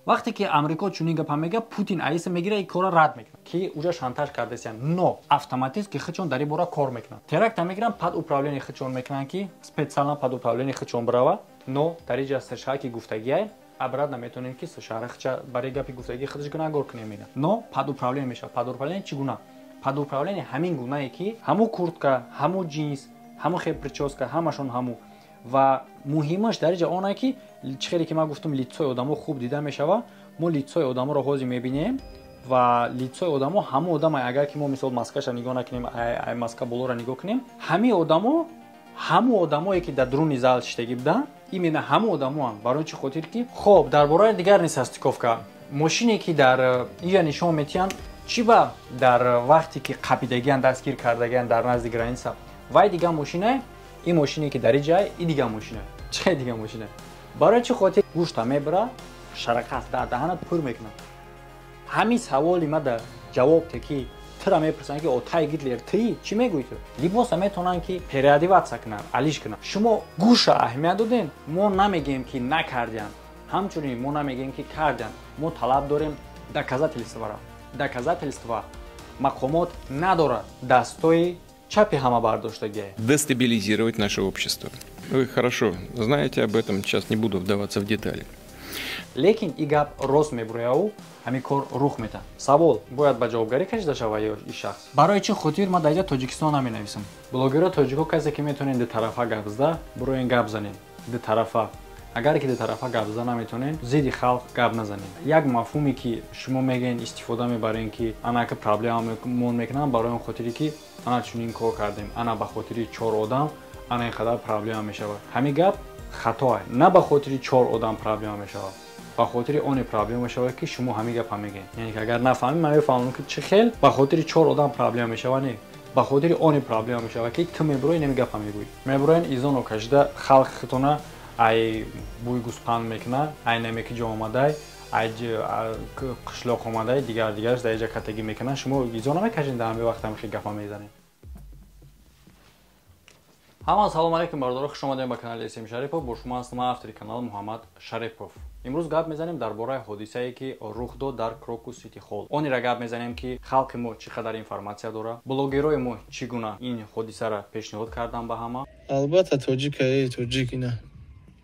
вақте ки амрико чунин гапа мега, Путин айса мегира ин кора рад мекунад ки уҷа шантаж кардасиян, но автоматист ки хичон дар ин бора кор мекунад. Теракт мегиран, пад управление хичон мекунанд ки специально пад управление хичон брава, но дар инҷа США ки гуфтагиай абрад наметонем ки США хича барои гапи гуфтагӣ худаш гунагор кунем ина. Но пад управление меша. Пад управление чӣ гуна? Пад управление ҳамин гунае ки ҳаму куртка, ҳаму джинс, ҳаму хел прическа, ҳамашон ҳаму. Ва муҳимаш дар инҷа оне ки чӣ хеле ки ман гуфтам лицои одамо хуб дида мешава, мо лицои одаморо ҳозир мебинем ва лицои одамо ҳаму одамай агар ки мо мисол маскаша нигоҳ накунем, ай маска болоро нигоҳ кунем, ҳамин одамо ҳаму одамое ки дар дуруни зал шиштагӣ буданд, именно ҳаму одамоанд. Барои чӣ хотир ки хоб дар бораи дигар низ ҳастиковка мошине ки дар инҷа нишон метиҳанд чӣ ба дар вақте ки қабидагиан дастгир кардагиан дар назди граница вай дигар мошинае, ин мошине ки дар инҷае, ин дигар мошинае. Чӣ дигар мошинае? Барои чӣ хотир гӯшта мебара, шарақас дар даҳанат пур мекунад. ҳамин саволи ма дар ҷавобте ки тира мепурсанд ки отай Гитлер ти чӣ мегӯӣ ту? Либоса метавонанд ки переодеватся кунанд, алиш кунанд. Шумо гӯша аҳамият додем, мо намегем ки накардиянд. Ҳамчунин мо намегем ки кардиянд. Мо талаб дорем доказательства. Мақомот надорад дастои чапи ҳамабардоштагие. Дестабилизировать наше общество. Вы хорошо знаете об этом, сейчас не буду вдаваться в детали. Лекин и гап рост мебуряу, ҳамин кор рух метад. Савол бояд ба ҷавобгарӣ кашида шава ё ин шахс. Барои чӣ хотир ман дар инҷа Тоҷикистон наменависам. Блогера тоҷико касе ки метавонен ду тарафа гап зда, бироен гап занем. Ду тарафа. Агар ки ду тарафа гап зда наметавонем, зидди халқ гап назанем. Як мафҳуме ки шумо мегӯед истифода мебарем ки ана ки проблемамон мекунам барои он хотире ки ана чунин кор кардем, ана ба хотири 4 одам ана ин қадар проблема мешавад. Ҳамин гап хатое. На ба хотири 4 одам проблема мешавад. Ба хотири он проблема мешавад ки шумо ҳамин гапа мегӯед. Яъне ки агар нафаҳмем, ман мефаҳмам ки чӣ хел ба хотири 4 одам проблема мешавад, не. Ба хотири он проблема мешавад ки ту мебурои нами гапа мегӯӣ. Мебуроен изоно кашида халқи хитона ай бӯи гӯспанд мекунад, ай намеки ҷо омадай, ай қишлоқ омадай, дигараш дар инҷа каттагӣ мекунад. Шумо изона мекашед дар ҳамин вақт ҳамихи гапа мезанед. ҳамаҳо салом алейкум бардоро, хуш омадем ба канали Эсем Шарипов. Бо шумо ҳастам автори канал Муҳаммад Шарипов. Имрӯз гап мезанем дар бораи ҳодисае ки рух дод дар Крокус Сити Холл. Онира гап мезанем ки халқи мо чӣ қадар информация дорад, блогерои мо чӣ гуна ин ҳодисаро пешниҳод кардан ба ҳама. Албатта тоҷик ина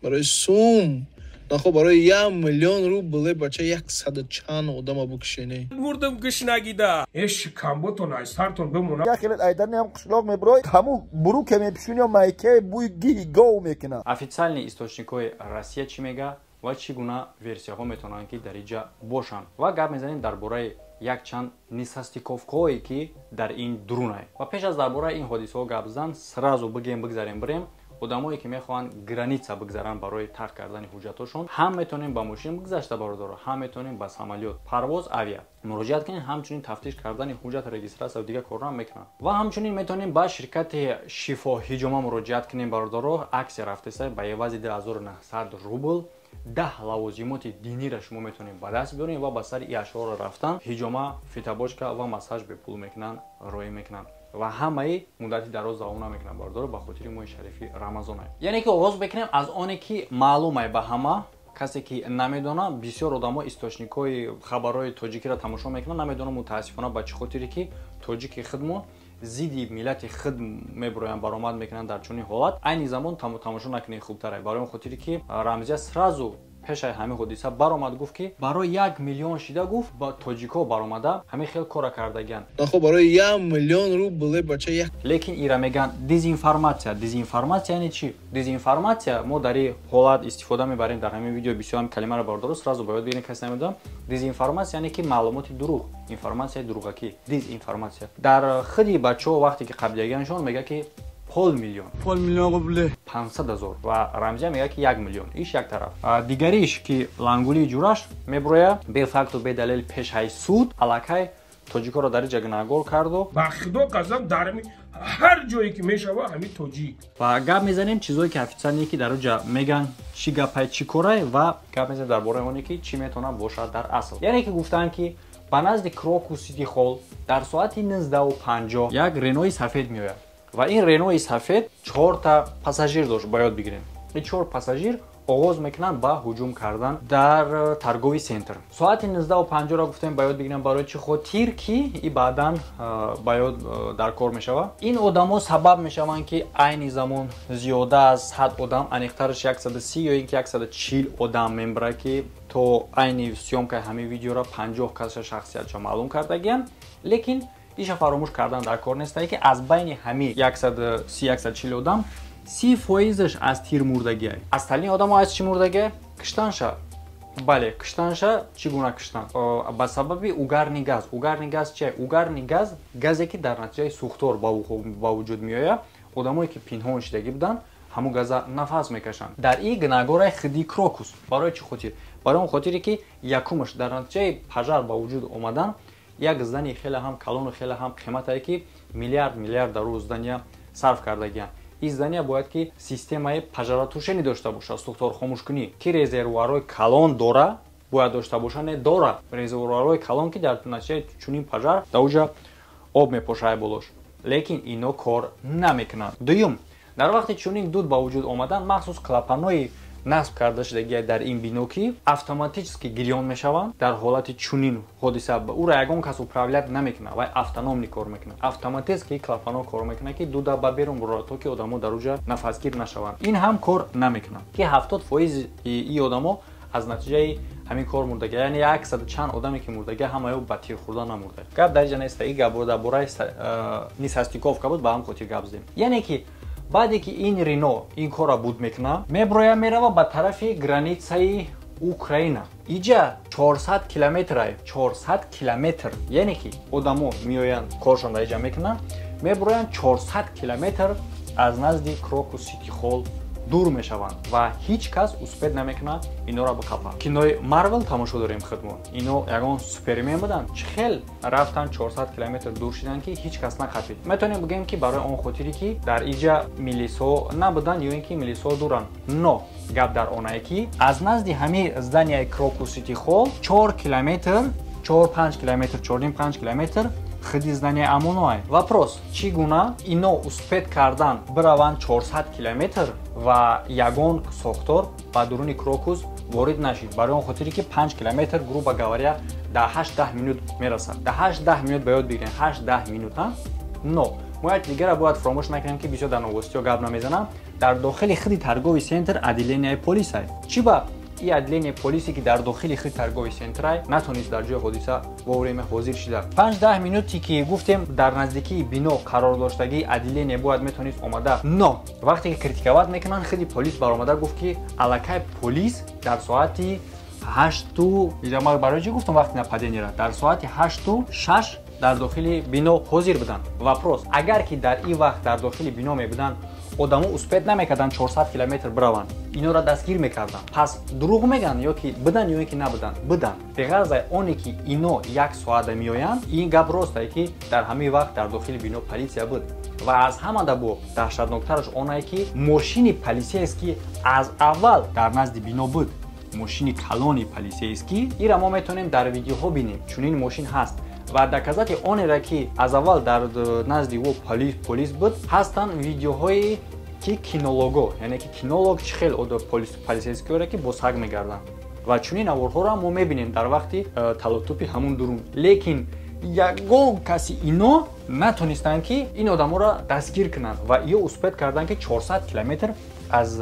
барои сум нахо барои 1 миллион рубл бача 100 чанд одама букишене. Мурдам гишнагида. Эш камботон ай сартон бемона. Я хелет айдарне ҳам қишлоқ меброй, ҳаму буру ке мепишуни майке буй гиҳи гов мекунад. Официальни источникҳои Россия чӣ мега ва чӣ гуна версияҳо метавонанд ки дар инҷа бошанд. Ва гап мезанем дар бораи якчанд несастиковкаҳое ки дар ин дурунае. Ва пеш аз дар бораи ин ҳодисаҳо гап зан, сразу бигзарем бирем одамое ки мехоҳанд граница бигзаранд барои тақ кардани ҳуҷҷатҳошон. Ҳам метавонем ба мошин бигзашта бародоро, ҳам метавонем ба самолёт, парвоз, авиа муроҷиат кунем, ҳамчунин тафтиш кардани ҳуҷҷат, регистратсия ва дигар корҳоам мекунанд. Ва ҳамчунин метавонем ба ширкати Шифо Ҳиҷома муроҷиат кунем бародоро, аксия рафтеса ба евази 2900 рубл 10 лавозимоти динира шумо метавонем ба даст биёрем ва ба сари ашъора рафтан ҳиҷома, фитабочка ва массаж бепул мекунанд, роӣ мекунанд. Ва ҳамаи муддати дароз давом намекунанд бардор ба хотири моҳи шарифи Рамазоне. Яъне ки оғоз бекунем аз оне ки маълумай ба ҳама, касе ки намедона, бисёр одамо источникҳои хабарҳои тоҷикиро тамошо мекунанд, намедона мутаассифона ба чӣ хотире ки тоҷики худмон зидди миллати худ мебуроянд баромад мекунанд дар чунин ҳолат. Айни замон тамошо накунед хубтар. Барои он хотире ки Рамзия сразу пешай ҳамин ҳодиса баромад гуфт ки барои 1 миллион шида гуфт ба тоҷико баромада ҳамин хел кора кардагиан. Нахо барои 1 миллион рубл бача як. Лекин ира меган дезинформация. Дезинформация яъне чӣ? Дезинформация мо дар ин ҳолат истифода мебарем дар ҳамин видео бисёр калимаро бардор сразу ба ёд бигирем касе намедонам. Дезинформация яъне ки маълумоти дурӯғ, информация дурӯғакӣ, дезинформация. Дар худи бачаҳо вақте ки қаблиягианшон мега ки 5 миллион рубл 500,000 ва Рамзия мега ки 1 миллион. Иш як тараф. Дигариш ки лангулии ҷураш мебуроя бе факту бе далел пешҳаи суд аллакай тоҷикоро дар инҷа гуногор карду. Ба худо қасам дар ҳар ҷое ки мешава ҳамин тоҷик. Ва гап мезанем чизое ки официалне ки дар инҷа меган чӣ гапай чӣ корае ва гап мезанем дар бораи оне ки чӣ метавонад бошад дар асл. Яъне ки гуфтанд ки ба назди Крокус Сити Холл дар соати 19:50 як Ренои сафед меояд. Ва ин Ренои сафед 4 та пассажир дошт ба ёд бигирем. Ин 4 пассажир оғоз мекунанд ба ҳуҷум кардан дар торговый центр. Соати 19:50 гуфтем ба ёд бигирам барои чӣ хотир ки и баъдан ба ёд дар кор мешава. Ин одамо сабаб мешаванд ки айни замон зиёда аз 100 одам, аниқтараш 130 ё ин ки 140 одам мембара ки то айни сёмкаи ҳамин видеора 50 каса шахсиятшо маълум кардагиянд. Лекин иша фаромӯш кардан дар кор нестае ки аз байни ҳамин 130-140 одам 30% аз тир мурдагиай. Асталин одамо аз чӣ мурдагиай? Киштанша. Бале, киштанша чӣ гуна киштан? Ба сабаби угарни газ. Угарни газ чиай? Угарни газ газе ки дар натиҷаи сӯхтор ба вуҷуд меояд. Одамое ки пинҳон шудагӣ буданд, ҳамун газа нафас мекашанд. Дар ин гнагораи хиди Крокус. Барои чӣ хотир? Барои он хотире ки якумаш дар натиҷаи пажар ба вуҷуд омадан як здани хеле ҳам калону хеле ҳам қиматае ки миллиард дару здания сарф кардагиянд. ин здания бояд ки системаи пажаротушенӣ дошта бошад, сӯхторхомӯшкунӣ ки резервуарҳои калон дора, бояд дошта бошад, не дора. Резервуарҳои калон ки дар натиҷаи чунин пажар дар уҷа об мепошад болош. Лекин ино кор намекунанд. Дуюм, дар вақти чунин дуд ба вуҷуд омадан махсус клапанҳои насб карда шудагиай дар ин бино ки автоматически гирён мешаванд. Дар ҳолати чунин ҳодиса ура ягон кас управлят намекунад, вай автономӣ кор мекунад. Автоматически клапанҳо кор мекунад ки дуда ба берун бурад, то ки одамо дар уҷа нафасгир нашаванд. Ин ҳам кор намекунад ки 70% ин одамо аз натиҷаи ҳамин кор мурдага, яъне 100 чанд одаме ки мурдага ҳамаё ба тир хӯрда намурда. Гап дар ҷа неста, ин гап дар бораи нисастиковка буд, ба ҳам хотир гап зидем. Яъне ки баъде ки ин Рено ин кора буд мекунад, меброя мерава ба тарафи границаи Украина. Иҷа 400 километрай, 400 километр. Яъне ки одамо меоянд коршон дар иҷа мекунанд, меброянд 400 километр аз назди Крокус Сити Холл дур мешаванд ва ҳеҷ кас успед намекунад инора бикапад. Кинои Марвел тамошо дорем худмон. Ино ягон супермен буданд. Чӣ хел рафтан 400 километр дур шуданд ки ҳеҷ кас нақапид. Метавонем бигӯем ки барои он хотире ки дар иҷа милисҳо набуданд ё ин ки милисҳо дуранд. Но гап дар онае ки аз назди ҳамин зданияи Крокус Сити Холл 4 километр, 4-5 километр, 4,5 километр хиди зданияи Амоноай. Вопрос: чӣ гуна ино успед кардан бираванд 400 километр ва ягон сохтор ба дуруни Крокус ворид нашид? Барои он хотире ки 5 километр грубо говоря дар 8-10 минут мерасад. Дар 8-10 минут ба ёд бигирем, 8-10 минут. Но мояк дигара бояд фаромӯш накунем ки бисёр дар новостиҳо гап намезанам. Дар дохили хиди торговый центр отделенияи полисай. Чӣ ба и отделение полисе ки дар дохили хид торговый центрай натонист дар ҷои ҳодиса во время ҳозир шуда. 5-10 минуте ки гуфтем дар наздикии бино қарор доштагии отделение бояд метавонист омада. Но вақте ки критиковат мекунанд, хиди полис баромада гуфт ки аллакай полис дар соати 8 барои ҷи гуфтам вақти нападениера дар соати 8:06 дар дохили бино ҳозир буданд. Вопрос: агар ки дар ин вақт дар дохили бино мебуданд, одамо успед намекарданд 400 километр бираванд, инора дастгир мекарданд. Пас дурӯғ меган ё ки буданд ё ки набуданд? Буданд. Беғарзи оне ки ино 1 соата меоянд, ин гап ростае ки дар ҳамин вақт дар дохили бино полисия буд. Ва аз ҳамада бо даҳшатноктараш онае ки мошини полисияст ки аз аввал дар назди бино буд. Мошини калони полисияст ки ира мо метавонем дар видеоҳо бинем. Чунин мошин ҳаст. Ва доказати онеро ки аз аввал дар назди во полис буд, ҳастанд видеоҳои ки кинолого, яъне ки кинолог чӣ хел полисейскиёро ки бо саг мегарданд. Ва чунин аворҳоро мо мебинем дар вақти талотупи ҳамун дурун. Лекин ягон каси ино натонистанд ки ин одаморо дастгир кунанд ва ё успед карданд ки 400 километр аз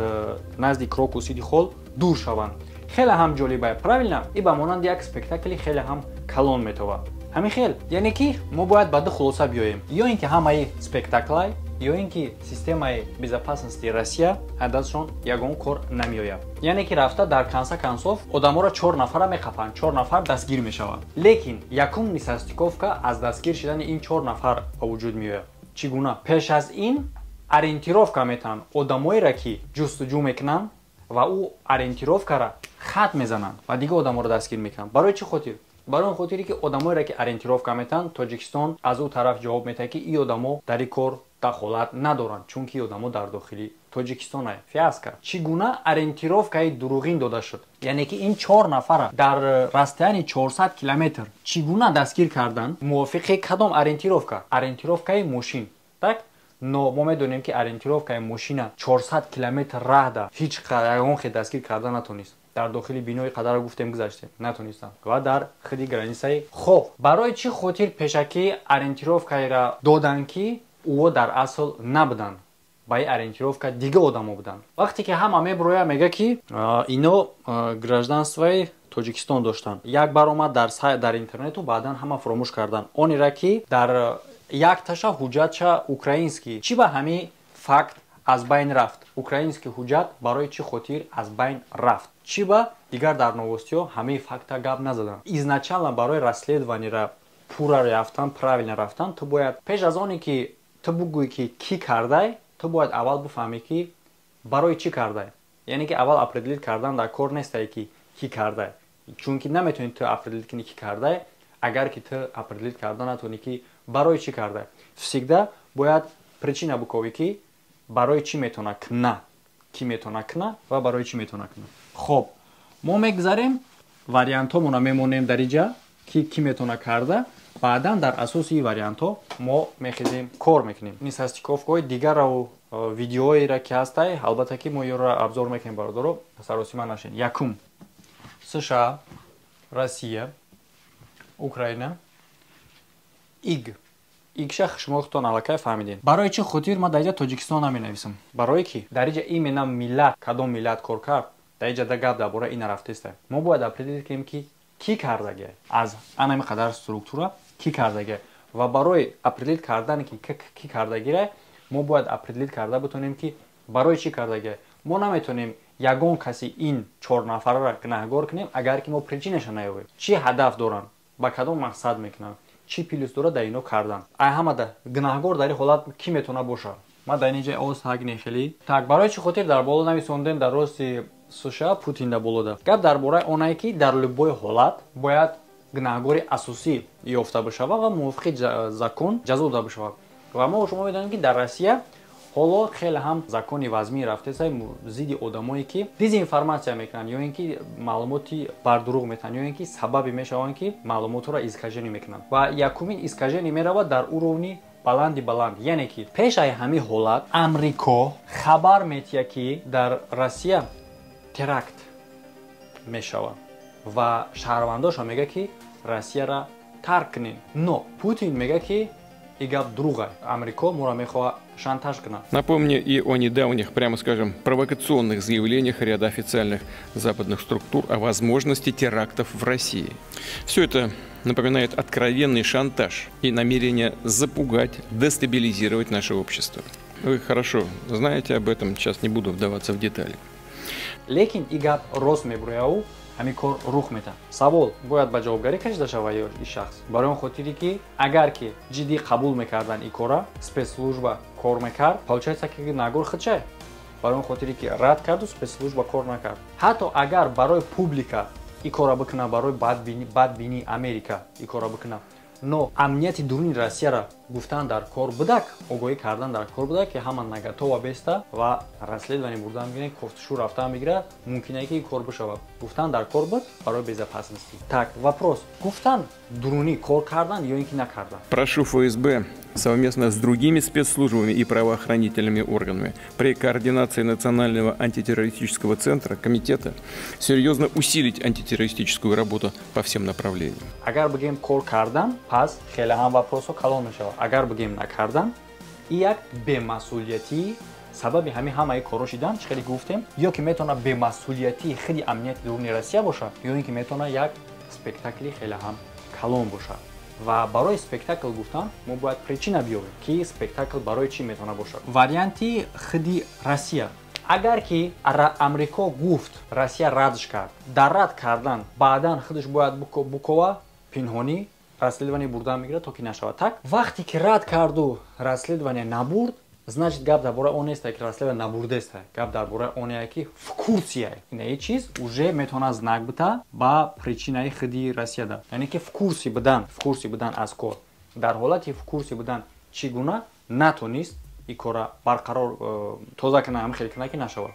назди Крокус Сити Холл дур шаванд. Хеле ҳам ҷолибае, правилно? И ба монанди як спектакли хеле ҳам калон метавад. Ҳамин хел, яъне ки мо бояд ба ду хулоса биёем. Ё ин ки ҳамаи спектаклай, ё ин ки системаи безопасности Россия ҳадасшон ягон кор намеояд. Яъне ки рафта дар конца концов одаморо 4 нафара меқапанд, 4 нафар дастгир мешаванд. Лекин якум нисастиковка аз дастгир шудани ин 4 нафар ба вуҷуд меояд. Чӣ гуна? Пеш аз ин ориентировка метаванд одамоеро ки ҷустуҷӯ мекунанд ва ӯ ориентировкара хат мезананд ва дига одаморо дастгир мекунанд. Барои чӣ хотир? Барои он хотире ки одамоеро ки ориентировка метаванд, Тоҷикистон аз ӯ тараф ҷавоб метаҳад ки ин одамо дар ин кор дахолат надоранд, чунки ин одамо дар дохили Тоҷикистон ай. Фиаска. Чӣ гуна ориентировкаи дурӯғин дода шуд? Яъне ки ин 4 нафара дар расстояни 400 километр чӣ гуна дастгир карданд? Мувофиқи кадом ориентировка? Ориентировкаи мошин. Так? но мо медонем ки ориентировкаи мошина 400 километр раҳ да ҳеҷ ягон хел дастгир карда натонист. дар дохили бинои қадар гуфтем гузаштем натонистам ва дар хиди границаи хоб барои чӣ хотир пешакӣ ориентировкаира додан ки ӯо дар асл набуданд ба ин ориентировка дига одамо буданд. Вақте ки ҳама меброя мега ки ино гражданствои Тоҷикистон доштанд. Як бар омад дар интернету баъдан ҳама фуромӯш кардан онира ки дар якташа ҳуҷҷатша украинский чӣ ба ҳамин факт аз байн рафт. Украинский ҳуҷҷат барои чӣ хотир аз байн рафт. Чӣ ба дигар дар новостиҳо ҳамаи факта гап назаданд. Изначально барои расследованиера пурра рафтан правилно рафтан ту бояд пеш аз оне ки ту бугӯӣ ки кӣ кардай ту бояд аввал бифаҳмӣ ки барои чӣ кардай. Яъне ки аввал определит кардан дар кор нестай ки кӣ кардай. Чунки наметавонӣ ту определит кунӣ кӣ кардай агар ки ту определит карда натавонӣ ки барои чӣ кардай. Всегда бояд причина биковӣ ки барои чӣ метавона кна, кӣ метавона кна ва барои чӣ метавона кна. Хоб мо мегзарем вариантҳомона мемонем дар инҷа ки кӣ метавона карда баъдан дар асоси ин вариантҳо мо мехезем кор мекунем. Ин састиковкаҳои дигару видеоира ки ҳастай албатта ки мо ёро абзор мекунем бародаро саросима нашин. Якум США, Россия, Украина, иг. Игша шумо худтон аллакай фаҳмидем. Барои чӣ хотир ман дар инҷа Тоҷикистон наменависам. Барои ки дар инҷа имена миллат кадом миллат кор кард дар инҷа да гап дар бораи ин рафтеста. Мо бояд определит кунем ки кӣ кардагия аз анами қадар структура кӣ кардагия ва барои определит кардане ки кӣ кардагира мо бояд определит карда битонем ки барои чӣ кардагия. Мо наметавонем ягон каси ин 4 нафарро гунаҳгор кунем агар ки мо причинаша наёбем. Чӣ ҳадаф доранд, ба кадом мақсад мекунанд, чӣ плюс дорад дар ино кардан. Ай ҳамада гунаҳгор дар ин ҳолат кӣ метавона бошад. Ман дар ин ҷа оз ҳагне хеле. Так барои чӣ хотир дар боло нависондем дар рости США Путин да болода. Гап дар бораи онае ки дар любой ҳолат бояд гунаҳгори асосӣ ёфта бишавад ва мувофиқи закон ҷазо дода бишавад. Ва мо шумо медонем ки дар Россия ҳоло хеле ҳам закони вазмии рафтеса зидди одамое ки дезинформатсия мекунанд ё ин ки маълумоти бар дурӯғ метаҳанд ё ин ки сабаби мешаванд ки маълумотро искаженӣ мекунанд. Ва якумин искаженӣ меравад дар уровни баланди баланд. Яъне ки пеш аз ҳамин ҳолат Амрико хабар метиҳад ки дар Россия теракт мешавад ва шаҳрвандоша мега ки Россияра тарк кунем. Но Путин мега ки и гап друга. Америка мора мехоҳад шантаж кунад. Напомню и о недавних, прямо скажем, провокационных заявлениях ряда официальных западных структур о возможности терактов в России. Все это напоминает откровенный шантаж и намерение запугать, дестабилизировать наше общество. Вы хорошо знаете об этом, сейчас не буду вдаваться в детали. Лекин и гап рост меброяу ҳамин кор рух метавад. Савол бояд ба ҷавобгарӣ кашида шавад ё ин шахс. Барои он хотире ки агар ки ҷиддӣ қабул мекардан ин кора, спецслужба кор мекард, получается ки нагор хичай. Барои он хотире ки рад карду спецслужба кор накард. Ҳатто агар барои публика ин кора бикунад, барои бадбинии Америка ин кора бикунад, но амнияти дурuni Россияра гуфтан дар кор будак, огоҳӣ кардан дар кор будак ки ҳама нагатова беста ва расследование бурдан мегирад, кофтушу рафтан мегирад, мумкине ки ин кор бишавад. Гуфтан дар кор буд барои безопасности. Так, вопрос. Гуфтан дуруни кор кардан ё ин ки накардан? Прошу ФСБ совместно с другими спецслужбами и правоохранительными органами при координации Национального антитеррористического центра, комитета, серьезно усилить антитеррористическую работу по всем направлениям. Агар бигем кор кардан, пас хеле ҳам вопросо калон мешавад. Агар бигем накардан, ин як бемасъулияти сабаби ҳамаи коро шидан, чӣ хеле гуфтем, ё ки метавона бемасъулияти хиди амнияти дуруни Россия бошад, ё ин ки метавона як спектакли хеле ҳам калон бошад. Ва барои спектакл гуфтан мо бояд причина биёбем ки спектакл барои чӣ метавона бошад. Варианти хиди Россия. Агар ки Амрико гуфт, Россия радш кард, дар рад кардан баъдан худаш бояд букова пинҳонӣ расследование бурдан мегирад то ки нашавад. Так вақте ки рад карду расследование набурд, значит гап дар бораи он нест ки расследование набурдест. Гап дар бораи оне ки в курсе ин чиз уже метавона знак бита ба причинаи хиди Россия да. Яъне ки в курси будан аз кор. Дар ҳолати в курси будан чӣ гуна натонист ин кора барқарор тоза кунам хеле куна ки нашавад.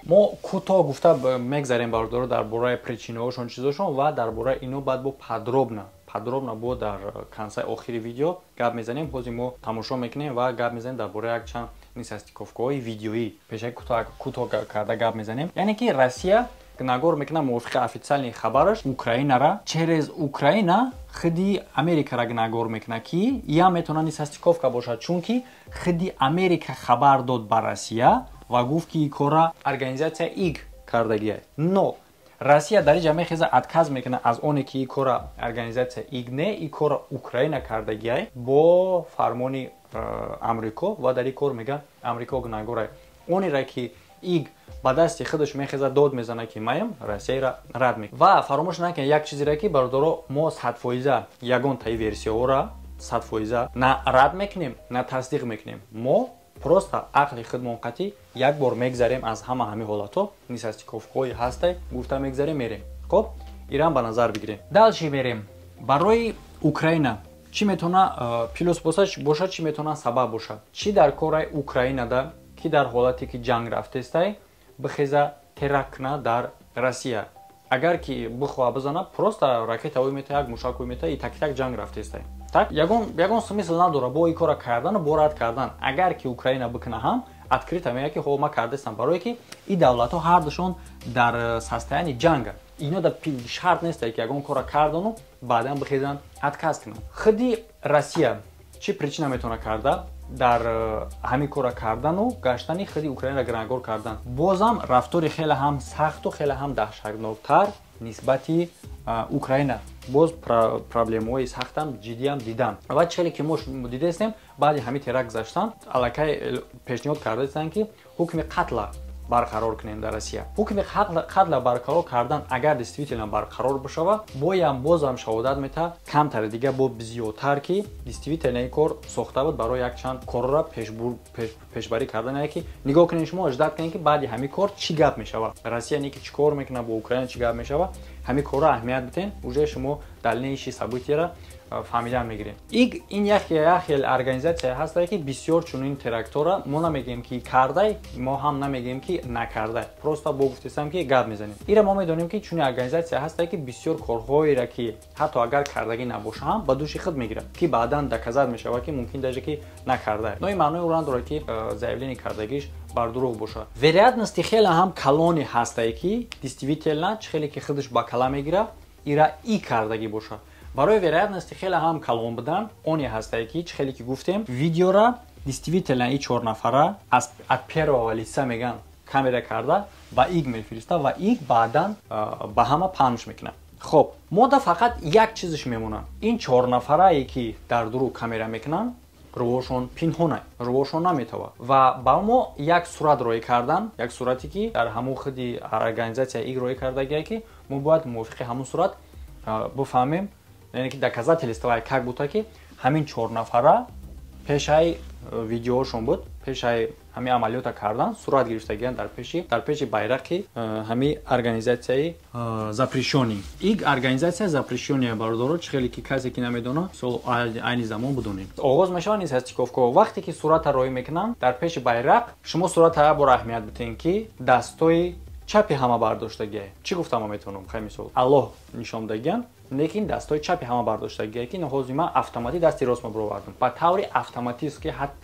мо кӯтоҳ гуфта мегзарем бародаро дар бораи причинаҳошон чизошон ва дар бораи ино баъд бо подробно подробно бо дар концаи охири видео гап мезанем. ҳозир мо тамошо мекунем ва гап мезанем дар бораи якчанд нисастиковкаҳои видеоӣ. Пешак кӯтоҳ карда гап мезанем. Яъне ки Россия нагор мекунад мувофиқи официальни хабараш Украинара через Украина хиди Америкара нагор мекунад ки я метавонад нисастиковка бошад, чунки хиди Америка хабар дод ба Россия ва гуфт ки кора организация иг кардагиаст. Но Россия дар инҷа мехеза отказ мекунад аз оне ки кора организация иг не и кора Украина кардагиаст бо фармони Амрико ва дар ин кор мега Амрико нагора онеро ки иг ба дасти худаш мехеза дод мезана ки маем Россияро рад мекунад. Ва фаромӯш накунед як чизеро ки бародаро мо 100% ягон таи версияҳоро 100% на рад мекунем, на тасдиқ мекунем. Мо просто ақли худмонқатӣ як бор мегзарем аз ҳамаи ҳолатҳо нисастиковкаҳои ҳастай гуфта мегзарем мерем. Хоб ирам ба назар бигирем. Дал чӣ мерем? Барои Украина чӣ метавона плюс бошад, чӣ метавона сабаб бошад? Чӣ дар кораи Украинада ки дар ҳолате ки ҷанг рафтестай бихеза теракт кунад дар Россия. Агар ки бихоҳа бизана просто ракетаҳои мета, як мушакҳои мета и так ҷанг рафтестай. Так ягон смисл надора бо ин кора кардану бо рад кардан. Агар ки Украина бикуна ҳам открита меяд ки ҳо ма кардастам, барое ки ин давлатҳо ҳардушон дар состоянии ҷанга. Ино да шарт нестай ки ягон кора кардану баъдан бихезан отказ кунанд. Худи Россия чӣ причина метавона карда дар ҳамин кора кардану гаштани худи Украинаро гирангор кардан? Бозам рафтори хеле ҳам сахту хеле ҳам даҳшатноктар нисбати Украина. Боз проблемаҳои сахтам ҷиддиам дидам. Ва чиҳеле ки мо дидастем баъди ҳамин теракт гузаштан аллакай пешниҳод кардастанд ки ҳукми қатла барқарор кунем дар Россия. Ҳукми қатла барқарор кардан агар действительно барқарор бошава, бозам шаҳодат мета камтар дига бо зиёдтар ки действительно ин кор сохта буд барои якчанд корро пешбарӣ кардан. Ки нигоҳ кунем, шумо ждат кунем ки баъди ҳамин кор чӣ гап мешава. Россия не ки чӣ кор мекунад, бо Украина чӣ гап мешава. ҳамин корро аҳамият битен, уже шумо далили иши событияро фаҳмидан мегирем. Ин як хел организация ҳаста ки бисёр чунин терактора мо намегем ки кардай, мо ҳам намегем ки накардай. Просто бо гуфтесам ки гап мезанем. Ира мо медонем ки чунин организация ҳаста ки бисёр корҳоеро ки ҳатто агар кардагӣ набоша ҳам ба души худ мегирад, ки баъдан доказат мешава ки мумкин даже ки накардай. Но ин маънои он надорад ки заявление кардагиш бар дуруғ боша. Вероятности хеле ҳам калони ҳаста ки действительно чхеле ки худаш ба кала мегира ира и кардагӣ боша. Барои вероятности хеле ҳам калон будан оне ҳастае ки чхеле ки гуфтем видеора действительно и 4 нафара аз от первого лица меган камера карда ба иг мефириста ва иг баъдан ба ҳама панш мекунад. Хоб мода фақат як чизиш мемонад. Ин 4 нафарае ки дар дуруғ камера мекунанд рувошон пинҳона, рувошон наметава. Ва ба мо як сурат роӣ кардан, як сурате ки дар ҳамон худи организация иг роӣ кардагие ки мо бояд мувофиқи ҳамон сурат бифаҳмем. Яъне ки доказательствое как бута ки ҳамин 4 нафара пешаи видеошон буд, пешаи ҳамин амалиёта кардан, сурат гирифтагиян дар пеши байрақи ҳамин организацияи запрещёни. Иг организация запрещёния бародаро чхеле ки касе ки намедона сол айни замон будонем. Оғоз мешава нисастиковка. Вақте ки сурата роӣ мекунанд дар пеши байрақ, шумо сурата ҳар бор аҳамият битен ки дастои чапи ҳама бардоштагие. Чӣ гуфтам метавонам? Хай мисол Аллоҳ нишон дагиян, лекин дастои чапи ҳама бардоштагие ки ҳозир ман автоматик дасти ростро бировардам. Ба таври автоматист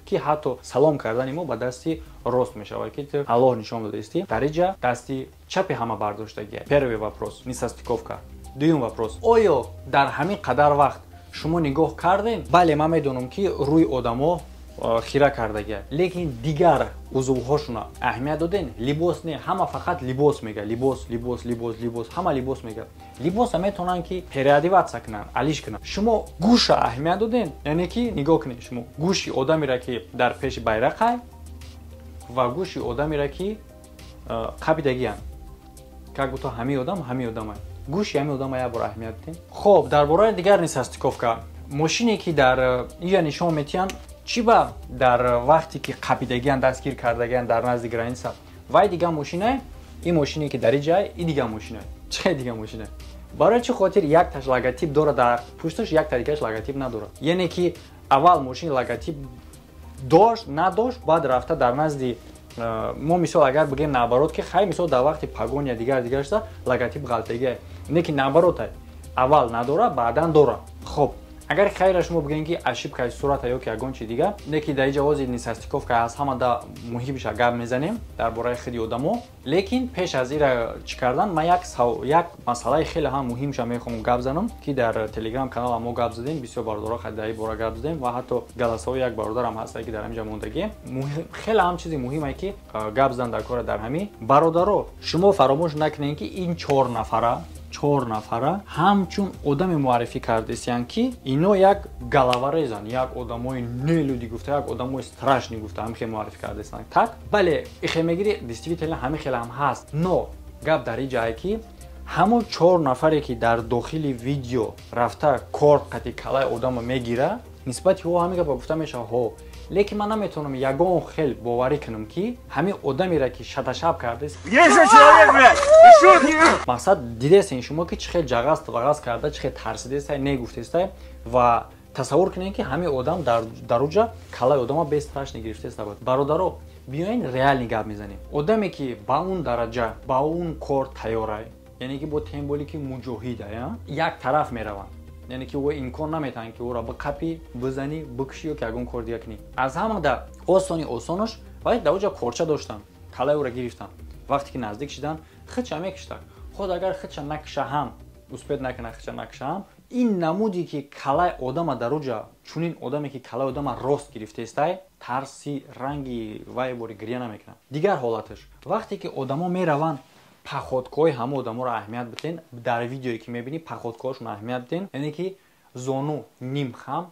ки ҳатто салом кардани мо ба дасти рост мешавад ки Аллоҳ нишон додасти. Дар инҷа дасти чапи ҳама бардоштагие. Первый вопрос нисастиковка. Дуюм вопрос. Оё дар ҳамин қадар вақт шумо нигоҳ кардем? Бале ман медонам ки рӯи одамо хира кардагия, лекин дигар узувҳошуна аҳамият доден. Либос не, ҳама фақат либос мега, либос, ҳама либос мега. Либоса метавонанд ки переодеваться кунанд, алиш кунанд. Шумо гӯша аҳамият доден, яъне ки нигоҳ кунед, шумо гӯши одамеро ки дар пеши байрақай ва гӯши одамеро ки қабидагиян. Как будто ҳамин одамай. Гӯши ҳамин одама як бор аҳамият доден. Хоб, дар бораи дигар нисастиковка, мошине ки дар ия нишон метиҳанд чӣ ба дар вақте ки қабидагиян дастгир кардагиян дар назди граница вай дига мошинае, ин мошине ки дар инҷае и дига мошинае. Чӣ дига мошинае? Барои чӣ хотир якташ логотип дорад дар пушташ, якта дигаш логотип надорад. Яъне ки аввал мошин логотип дошт, надошт, баъд рафта дар назди мо мисол агар бигем наоборот ки хай мисол дар вақти пагония дигар шуда логотип ғалтагие. Не ки наоборот аввал надора, баъдан дора. خب اگر خیر شما بگین که اشیبکای صورت یا که یگان چی دیگه نکی در جواز نیستیکوف که از همه دا مهمش گپ میزنیم درباره خیلی آدمو لیکن پیش از این چی کردن ما یک مسئله خیلی هم مهمش میخوام گپ زنم که در تلگرام کانال ما گپ زدیم بسیار برادرها خدای بورا گپ زدیم و حتی جلسه یک برادر هم هست که در اینجا موندگی خیلی هم چیزی مهمه که گپ زدن در کار در همین برادرها شما فراموش نکنین که این 4 نفره همچون آدم معرفی کردیسیان که اینو یک گلاوارزن یک آدمای نلودی گفته یک آدمای استراشنی گفته هم که معرفی کردیسیان так بله اخی میگیری действительно همه خیلی هم هست نو گپ در این جایی که همون 4 نفری که در داخل ویدیو رفته کار قطعی کلای آدم میگیره نسبت او همه گپ گفته میشه ها لیکن من نمیتونم یگان خیلی باوری کنم که همین آدمی را که شب کرده مقصد دیدین شما که چه جغاز کرده چه ترسیده است نگفته است و تصور کنین که همین آدم در اونجا کلای آدم به استرس نگرفته است برادرو بیاین ریال نگاه میزنیم آدمی که با اون درجه با اون کار تیاره یعنی که با تیمبولی که مجاهده یک طرف میروند یعنی که او امکان نمیتونه که او را به قپی بزنی بکشی و که اگون کار دیگه کنی از همه در آسانش باید در اونجا کارچه داشتن کلای او را گرفتن وقتی که نزدیک شدن خدشه میکشتن خود اگر خدشه نکشه هم اسپید نکنه خدشه نکشه هم این نمودی که کلای آدم در اونجا چونین آدمی که کلای آدم راست گرفته است ترسی رنگی وای بوری گریه نمیکنه دیگر حالتش وقتی که آدما میروند پخودکوی همه آدما را اهمیت بدین در ویدیویی که میبینی پخودکوشون اهمیت بدین یعنی که زانو نیم خم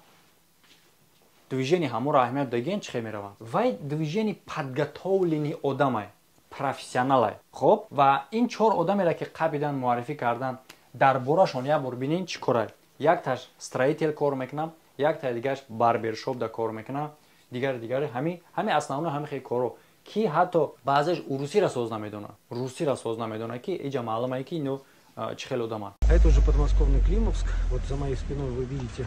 движение همه را اهمیت دادین چه میروند وای движение подготовленный آدمای профессионалай خب و این 4 آدمی را که قبلا معرفی کردن درباره‌شون یک بار ببینین چیکاره یک تاش استرایتل کار میکنه یک تا دیگهش باربرشاپ دا کار میکنه دیگر همین اسنانو همین خیلی کارو کی حتی بعضیش روسی را ساز نمیدونه که اینجا معلومه که اینو چه خیلی آدمه. Это уже подмосковный Климовск. Вот за моей спиной вы видите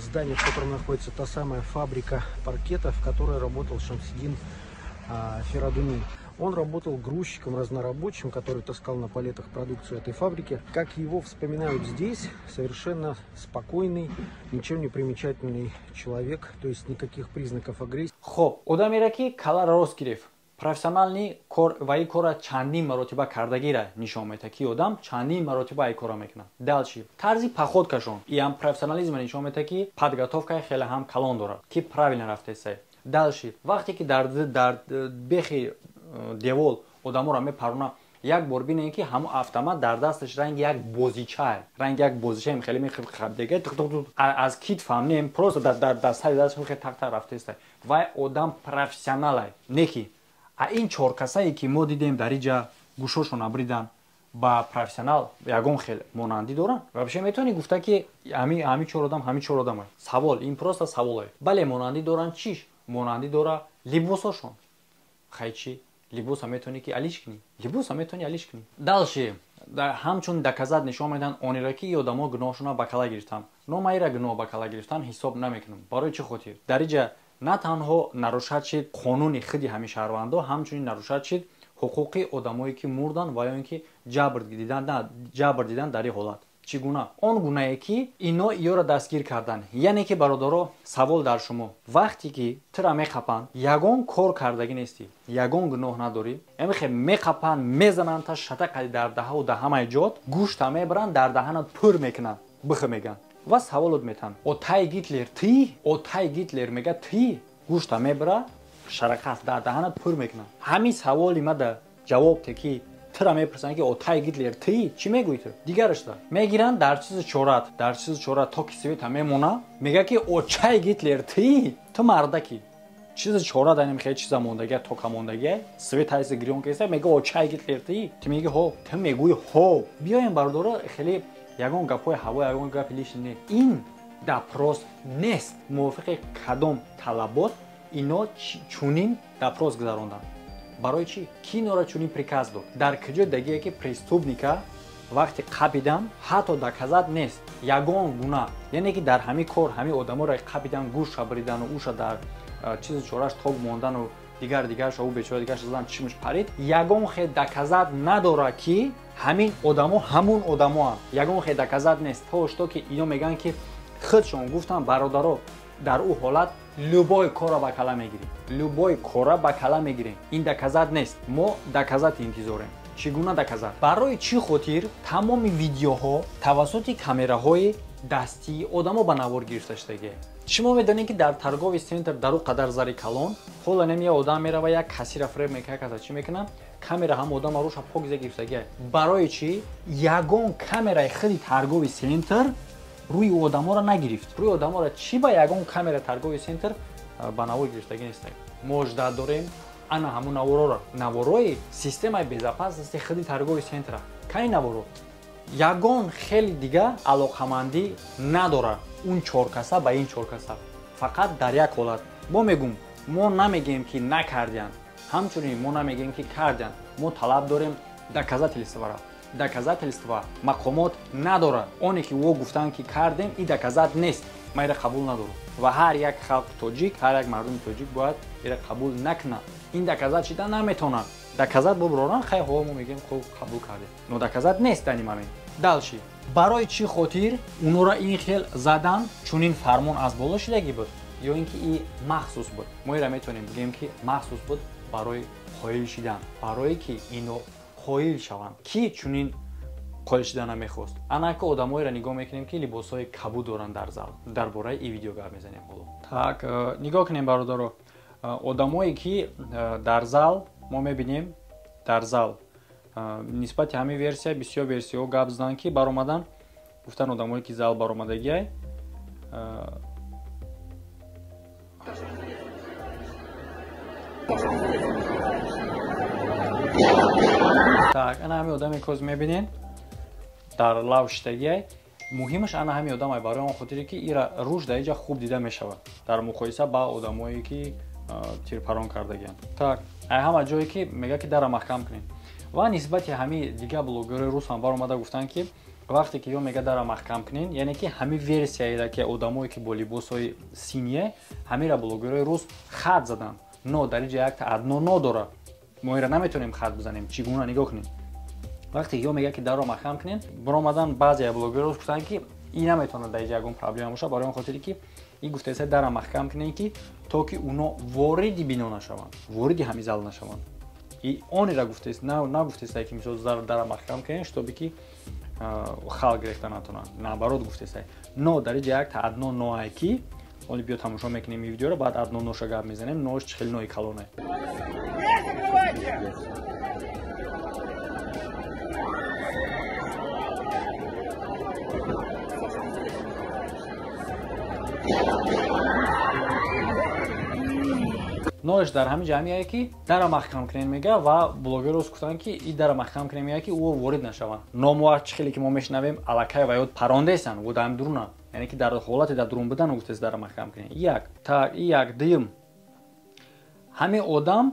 здание, в котором находится та самая фабрика паркета, в которой работал Шамсидин Ферадуни. Он работал грузчиком, разнорабочим, который таскал на палетах продукцию этой фабрики. Как его вспоминают здесь, совершенно спокойный, ничем не примечательный человек, то есть никаких признаков агрессии. خب آدمی را که کلا راست گرفت پروفسیونالی کار و این کار چندین مرتبه کردگی را نشان میده که آدم چندین مرتبه این کارا میکنه دلچی طرزی پخودکشون این پروفسیونالیسم نشان میده که подготовка خیلی هم کلان داره که правильно رفته است دلچی وقتی که در بخی دیوال آدمو را میپرونه یک بار ببینین که همون автомат در دستش رنگ یک بازیچه خیلی میخواد دیگه از کیت فهمیم پروسه در دست دستش خیلی تک رفته است و آدم پروفسیونال نیکی این 4 کسایی که ما دیدیم در اینجا گوشاشون ابریدن با پروفسیونال یگان خیلی مانندی دارن و بشه میتونی گفته که همین 4 آدم سوال این پروسه سواله بله مانندی دارن چیش مانندی داره لباسشون خیلی لباس هم میتونی که علیش کنی دالشی همچون دکزد نشان میدن اونی را که آدما گناهشون با کلا گرفتن نو را گناه با کلا گرفتن حساب نمیکنم برای چه خاطر در اینجا نه تنها نرشد شد قانون خودی همه شهروندان همچنین نرشد شد حقوق آدمایی که مردن و یا اینکه جبر دیدن در این حالت چگونه اون گونه‌ای که اینا یارو دستگیر کردن یعنی که برادرها سوال در شما وقتی که ترا میخپن یگان کار کردگی نیستی یگان گناه نداری امیخه میخپن میزنن تا شتک در دهه و دهمه جات گوشت میبرن در دهنت پر میکنن بخ میگن و سوالت میتن اوتای گیتلر میگه تی گوشت میبره شرکت در دهنت پر میکنن همین سوالی ما در جواب تکی ترا میپرسن که اوتای گیتلر تی چی میگویی تو دیگرش دا میگیرن در چیز چورت تا کی سویت میمونه میگه که اوچای گیتلر تی تو مردکی چیز چورت داریم خیلی چیزا موندگی تو کموندگی سویت هایس گریون کیسه میگه اوچای گیتلر تی تو میگه هو تو میگویی هو بیاین برادر خیلی یگان گپای هوا یگان گپ لیش نه این دپروس نیست موافق کدام طلبات اینا چونین دپروس گذروندن برای چی کی نورا چونین پریکاز داد در کجا دیگه که پرستوبنیکا وقتی قبیدن حتی دکزد نیست یگان گونه یعنی که در همین کار همین آدما را قبیدن گوش بریدن و اوش در چیز چورش توگ موندن و дигар шоу бечора дигар шазан чимш парид ягон хе доказат надора ки ҳамин одамо ҳамун одамоам ягон хе доказат нест то что ки ино меган ки худшон гуфтан бародаро дар ӯ ҳолат любой кора ба кала мегирем любой кора ба кала мегирем ин доказат нест мо доказат интизорем чӣ гуна доказат барои чӣ хотир тамоми видеоҳо тавассути камераҳои дастии одамо ба навор гирифта шудаги шумо медонед ки дар торгови центр дар ӯ қадар зари калон ҳола нем я одам мерава як кассира фреб мекард каса чӣ мекунам камера ҳам одама руша покза гирифтаги барои чӣ ягон камераи худи торгови центр рӯи одаморо нагирифт рӯи одаморо чӣ ба ягон камера торгови центр ба навор гирифтаги нест мо жда дорем ана ҳамун наворои системаи безопасности худи торгови центра кай наворо ягон хеле дига алоқамандӣ надора он 4 каса ба ин 4 каса фақат дар як ҳолат мо мегӯм мо намегем ки накардиян ҳамчунин мо намегем ки кардиян мо талаб дорем доказательствора доказательства мақомот надора оне ки во гуфтан ки кардем и доказат нест ма ира қабул надорам ва ҳар як халқи тоҷик ҳар як мардуми тоҷик бояд ира қабул накунад ин доказат шида наметавонад доказат буброран хай ҳо мо мегем хуб қабул кардем но доказат нест дар ин момент далши барои чӣ хотир унора ин хел задан чунин фармон аз боло шудагӣ буд ё ин ки и махсус буд мо ира метавонем бигем ки махсус буд барои қоил шидан барое ки ино қоил шаванд ки чунин қоил шидана мехост анака одамоеро нигоҳ мекунем ки либосҳои кабуд доранд дар зал дар бораи ин видео гап мезанем ҳоло так нигоҳ кунем бародаро одамое ки дар зал мо мебинем дар зал нисбати ҳамин версия бисёр версияҳо гап заданд ки баромадан гуфтан одамое ки зал баромадагиай так ана ҳамин одаме ки ҳозир мебинен дар лав шитагиай муҳимаш ана ҳамин одамай барои он хотире ки ира рушд дар иҷа хуб дида мешавад дар муқоиса ба одамое ки тирпарон кардагианд так ай ҳама ҷое ки мега ки дара маҳкам кунем ва нисбати ҳамин дига блогерҳои рус ҳам баромада гуфтанд ки вақте ки ё мега дара маҳкам кунен яъне ки ҳамин версияеро ки одамое ки бо либосҳои синие ҳамира блогерҳои рус хат заданд но дар иҷа як таъдно нодора мо ира наметавонем хат бизанем чӣ гуна нигоҳ кунем вақте ки ё мега ки дарро маҳкам кунен баромадан баъзе блогерҳо гуфтанд ки ин наметавонад дар иҷа ягон проблема бошад барои он хотире ки ин гуфтаеса дара маҳкам кунен ки то ки уно вориди бино нашаванд вориди ҳамин зал нашаванд и онира гуфтаест нагуфтаеса ки мисол дара маҳкам кунен штоби ки халқ гирифта натонанд наоборот гуфтаеса но дар иҷа як таъдно ноае ки оли биё тамошо мекунем ин видеоро баъд адно ноша гап мезанем нош чӣ хел нои калоне нош дар ҳамин ҷа ҳамияе ки дара маҳкам кунен мега ва блогерос гуфтанд ки и дара маҳкам кунен мега ки ӯ ворид нашаванд номуа чӣ хеле ки мо мешунавем аллакай ва ёд парондесан во дар дурунан яъне ки дар ҳолати дар дурун будан гуфтаест дара маҳкам кунен як так и як дуюм ҳамин одам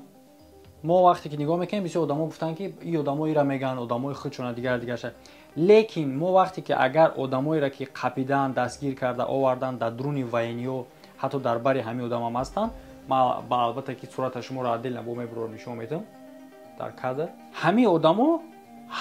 мо вақте ки нигоҳ мекунем бисёр одамо гуфтанд ки и одамо ира меган одамои худшона дигарша лекин мо вақте ки агар одамоеро ки қапидан дастгир карда овардан дар дуруни воениё ҳатто дар бари ҳамин одамам ҳастанд ма ба албатта ки сурата шуморо аддел бо мебурор нишон медиҳам дар кадр ҳамин одамо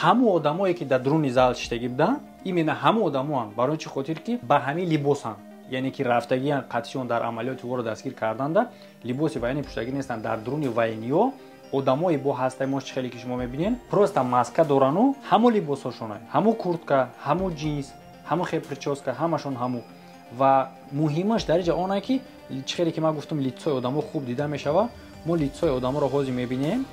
ҳамун одамое ки дар дуруни зал шитагӣ буданд именно ҳамун одамоанд барои чӣ хотир ки ба ҳамин либосанд яъне ки рафтагиянд қатъиён дар амалиёти воро дастгир карданда либоси военӣ пуштагӣ нестанд дар дуруни воениё одамои бо ҳастаи мо чӣ хеле ки шумо мебинед просто маска дорану ҳамун либосҳошонай ҳамун куртка ҳамун джинс ҳамун хел причёска ҳамашон ҳамун ва муҳимаш дар иҷа оне ки чӣ хеле ки ман гуфтам лицои одамо хуб дида мешавад мо лицои одаморо ҳозир мебинем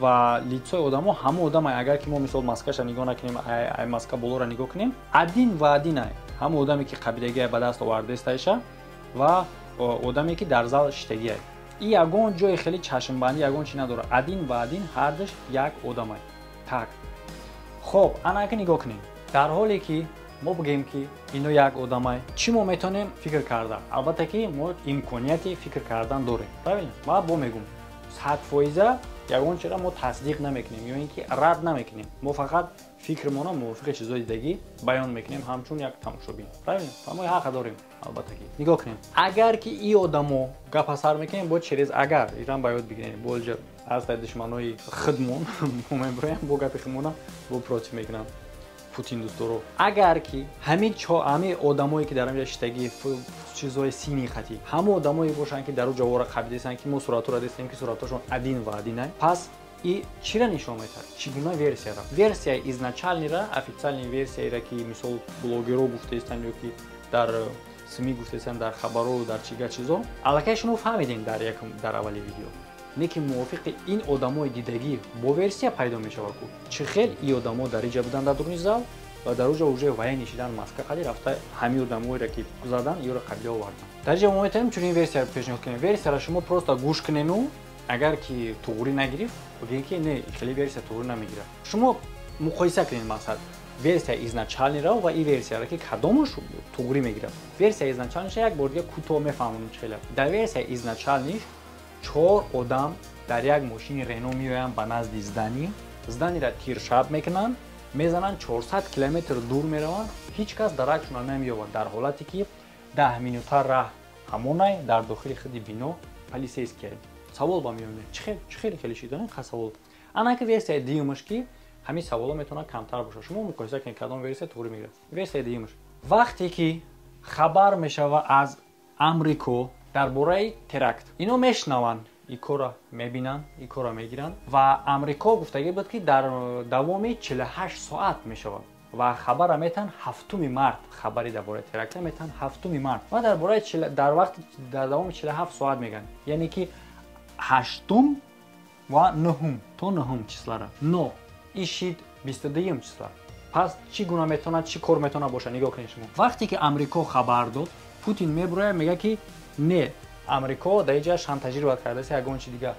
ва лицои одамо ҳамун одамай агар ки мо мисол маскаша нигоҳ накунем ай маска болоро нигоҳ кунем аддин ва аддинай ҳамун одаме ки қабидагиай ба даст овардестаиша ва одаме ки дар зал шитагиай и ягон ҷои хеле чашмбандӣ ягон чӣ надорад аддин ва аддин ҳардуш як одамай так хоб анака нигоҳ кунем дар ҳоле ки мо бигем ки ино як одамай чӣ мо метавонем фикр кардан албатта ки мо имконияти фикр кардан дорем правильно ва бо мегӯм 100% ягон чира мо тасдиқ намекунем ё ин ки рад намекунем, мо фақат фикрмона мувофиқи чизои дигаги баён мекунем ҳамчун як тамошобин. Правильно? Мо ҳақ дорем албатта ки. Нигоҳ кунем. Агар ки ин одамо гапа сар мекунем, бо через агар иран ба ёд бигирем. Болҷа аз душманои хидмон мо меброем бо гапи хидмона бо против мекунам. Путин дӯсторо. Агар ки ҳамин одамое ки дар ин шитаги чизои сини хати, ҳама одамое бошанд ки дар у ҷавора қабидистанд ки мо суратҳоро дистем ки суратҳошон один ва адинай. Пас и чира нишон метавад? Чӣ гуна версияра? Версия изначальнира, официальная версияра ки мисол блогеро гуфтаистанд ё ки дар СМИ гуфтаистанд, дар хабаро, дар чига чизо. Аллакай шумо фаҳмидем дар аввали видео. Не ки мувофиқи ин одамои дидагӣ бо версия пайдо мешавад ку. Чӣ хел ин одамо дар иҷа буданд дар дуруни зал ва дар уҷа уже вай нишидан маска қади рафта ҳамин одамоеро ки задан ёро қабила овардан. Дар иҷа мо метавонем чунин версияро пешниҳод кунем. Версияро шумо просто гӯш кунему, агар ки туғри нагирифт, бигем ки не хели версия туғри намегирад. Шумо муқоиса кунед мақсад версия изначальнира ва ин версияро ки кадомаш туғри мегирад. Версия изначальниша як бор дига кӯтоҳ мефаҳмонем чӣ хеле. Дар версия изначальниш 4 одам дар як мошини Рено меоянд ба назди зданиро тиршаб мекунанд, мезананд 400 километр дур мераванд, ҳеҷ кас даракшона намеёвад дар ҳолате ки 10 минута раҳ ҳамонай дар дохили худи бино полисейския. Савол ба меомад. Чӣ хеле шидонӣ ха савол. Анаки версия дуюмаш ки ҳамин саволо метавонад камтар бошад. Шумо муқоиса кунед кадом версия туғри мегирад. Версия дуюмаш. Вақте ки хабар мешава аз Амрико дар бораи теракт. Ино мешнаванд, ин кора мебинанд, ин кора мегиранд ва Амрико гуфтагӣ буд ки дар давоми 48 соат мешавад. Ва хабара метан 7 март, хабари дар бораи теракт метан 7 март. Ва дар бораи дар давоми 47 соат меган. Яъне ки 8 ва 9 то 9 числара. Но ишид 22 числа. Пас чӣ гуна метавонад, чӣ кор метавонад боша? Нигоҳ кунед шумо. Вақте ки Амрико хабар дод, Путин меброяд мега ки не, Амрико дар иҷа шантажировать кардааст ягон чи дига.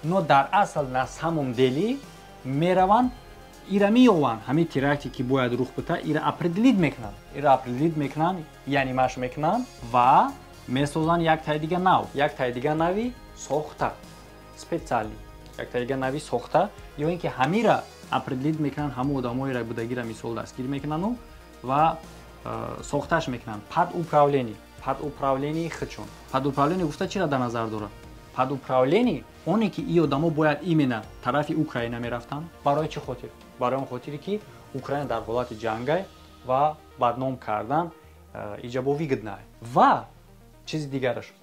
Но дар асл на самом деле мераванд ира меёванд ҳамин теракте ки бояд рух бита, ира определит мекунанд, яъни маш мекунанд ва месозанд яктаи дига нав, яктаи дига нави сохта, специали, яктаи дига нави сохта, ё ин ки ҳамира определит мекунанд, ҳама одамоеро будагира мисол дастгир мекунанд ва сохташ мекунанд. Подуправление хичон. Подуправление гуфта чира дар назар дорад? Подуправление оне ки ин одамо бояд именно тарафи Украина мерафтанд. Барои чӣ хотир? Барои он хотире ки Украина дар ҳолати ҷангай ва бадном кардан иҷабо вигиднай. Ва чизи дигараш,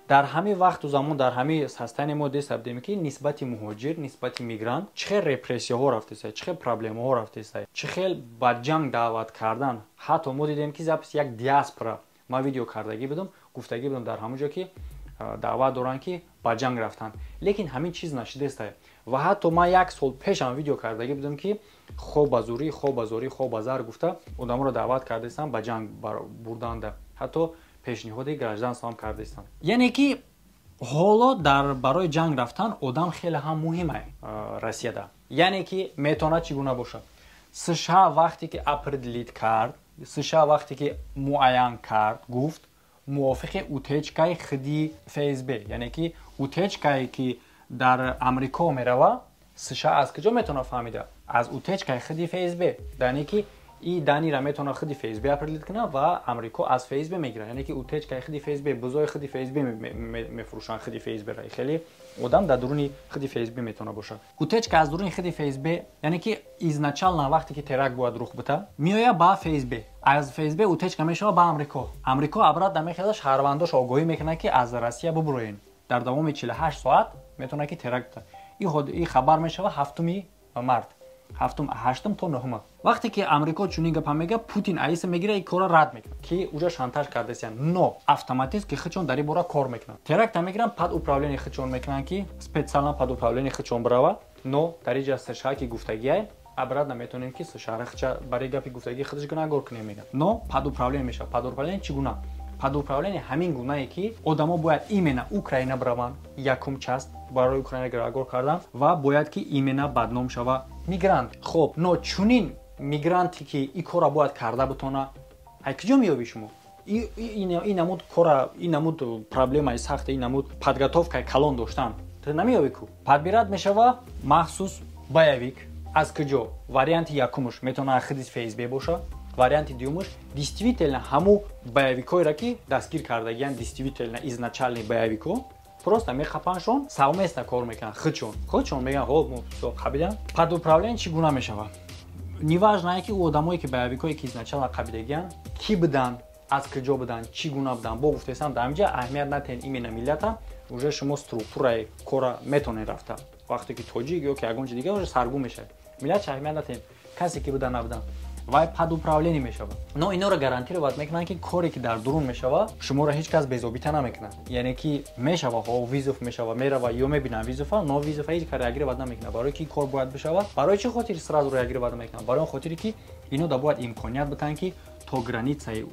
дар ҳамин вақту замон, дар ҳамин састани мо дестабдем ки нисбати муҳоҷир, нисбати мигрант чӣ хел репрессияҳо рафтаистай, чӣ хел проблемаҳо рафтаистай, чӣ хел ба ҷанг даъват кардан. Ҳатто мо дидем ки запис як диаспора ма видео кардагӣ будам, гуфтагӣ будам дар ҳамон ҷо ки даъват доранд ки ба ҷанг рафтанд. Лекин ҳамин чиз нашидестай. Ва ҳатто ман як сол пешам видео кардагӣ будам ки хоб ба зурӣ, хоб ба зорӣ, хоб ба зар гуфта одаморо даъват кардаистанд ба ҷанг бурданда. Ҳатто пешниҳоди гражданствам кардаистанд. Яъне ки ҳоло дар барои ҷанг рафтан одам хеле ҳам муҳимай Россияда. Яъне ки метавонад чӣ гуна бошад. США вақте ки определит кард, США вақте ки муайян кард, гуфт мувофиқи утечкаи худи ФСБ, яъне ки утечкае ки дар Амрико мерава, США аз куҷо метавонад фаҳмида? Аз утечкаи худи ФСБ. Яъне ки ин данира метавонад худи ФСБ определит кунад ва Амрико аз ФСБ мегирад. Яъне ки утечкаи худи ФСБ, бузои худи ФСБ мефурӯшанд худи ФСБ-ро. Хеле одам дар дуруни худи ФСБ метавонад бошад. Утечка аз дуруни худи ФСБ, яъне ки изначально вақте ки теракт бояд рух бита, меояд ба ФСБ. Аз ФСБ утечка мешавад ба Амрико. Амрико обратно мехезад шаҳрвандош огоҳӣ мекунад ки аз Россия бубуроен. Дар давоми 48 соат метавонад ки теракт. Ин хабар мешавад 7 март. 8 то 9. Вақте ки Амрико чунин гапа мега, Путин айса мегира ин кора рад мекунад ки уҷа шантаж кардасиян. Но автоматически хичон дар ин бора кор мекунад. Теракта мегиранд, пад управление хичон мекунанд ки специально пад управление хичон брава. Но дар иҷа США ки гуфтагиай, обратно метавонем ки США хича барои гапи гуфтагии худаш гуногор кунем меган. Но пад управление мешавад. Пад управление чӣ гуна? Пад управление ҳамин гунае ки одамо бояд именно Украина браванд, якум част барои Украина гирагор кардан ва бояд ки именно бадном шава мигрант. Хоб, но чунин мигранте ки ин кора бояд карда бутона, ай куҷо меёбӣ шумо? Ин намуд кора, ин намуд проблемаи сахта, ин намуд подготовкаи калон доштан. ты намиёви ку подбирать мешава махсус боевик аз куҷо варианти якумш метавона хидис фейсбе боша варианти дуюмш действительно ҳаму боевикоеро ки дастгир кардагиян действительно изначальный боевико просто мехапаншон совместно кор мекунанд худшон меган ҳо хабидан подуправление чӣ гуна мешава неважно ки у одамое ки боевикое ки изначально хабидагиян ки будан аз куҷо будан чӣ гуна будан бо гуфтесам дар инҷа аҳамият натен имена миллата уже шумо структураи кора метонед рафта вақте ки тоҷик ё ки ягон чиз дигар уже саргум мешавад миллат чӣ аҳамият натен касе ки будан набудан вай подуправление мешава но иноро гарантировать мекунанд ки коре ки дар дурун мешава шуморо ҳеҷ кас безобита намекунад яъне ки мешава ҳо визов мешава мерава ё мебинад визофа но визофа ҳеҷ кар реагировать намекунад барои ки кор бояд бишава барои чӣ хотири сразу реагировать намекунад барои он хотире ки ино да бояд имконият битанд ки то границаи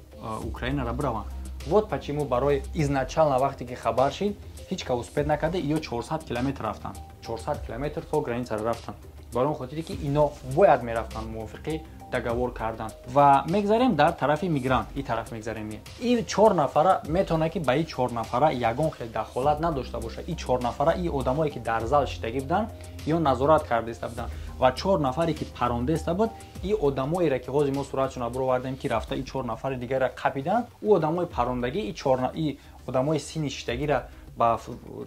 украинара бираванд вот почему барои изначально вақте ки хабар шид ҳеҷ кас успед накарда ё 400 километр рафтанд 400 километр то границара рафтанд барои он хотире ки ино бояд мерафтанд мувофиқи договор кардан ва мегзарем дар тарафи мигрант и тараф мегзарем и 4 нафара метавонад ки ба и 4 нафара ягон хел дахолат надошта боша и 4 нафара и одамое ки дар зал шидагӣ буданд ё назорат кардаиста буданд ва 4 нафаре ки парондаиста буд и одамоеро ки ҳозир мо суратшона буровардем ки рафта и 4 нафари дигарро қапиданд у одамои парондагӣ и одамои синни шидагиро ба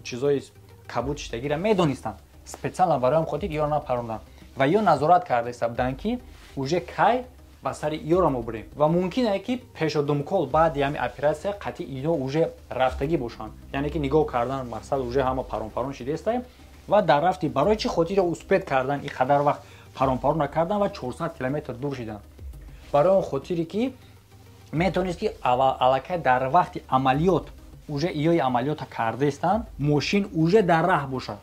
чизои кабуд шидагиро медонистанд специально барои ҳам хотир ёро напаронданд ва ё назорат кардаиста буданд ки уже кай ба сари ёро мо бурем ва мумкин е ки пешодумкол баъди ҳами оператсия қатъи ино уже рафтагӣ бошанд яъне ки нигоҳ кардан мақсад уже ҳама парон шидеста ва дар рафти барои чӣ хотире успед кардан и қадар вақт парон кардан ва 400 километр дур шиданд барои он хотире ки метавонист ки аллакай дар вақти амалиёт уже иёи амалиёта кардаистанд мошин уже дар раҳ бошад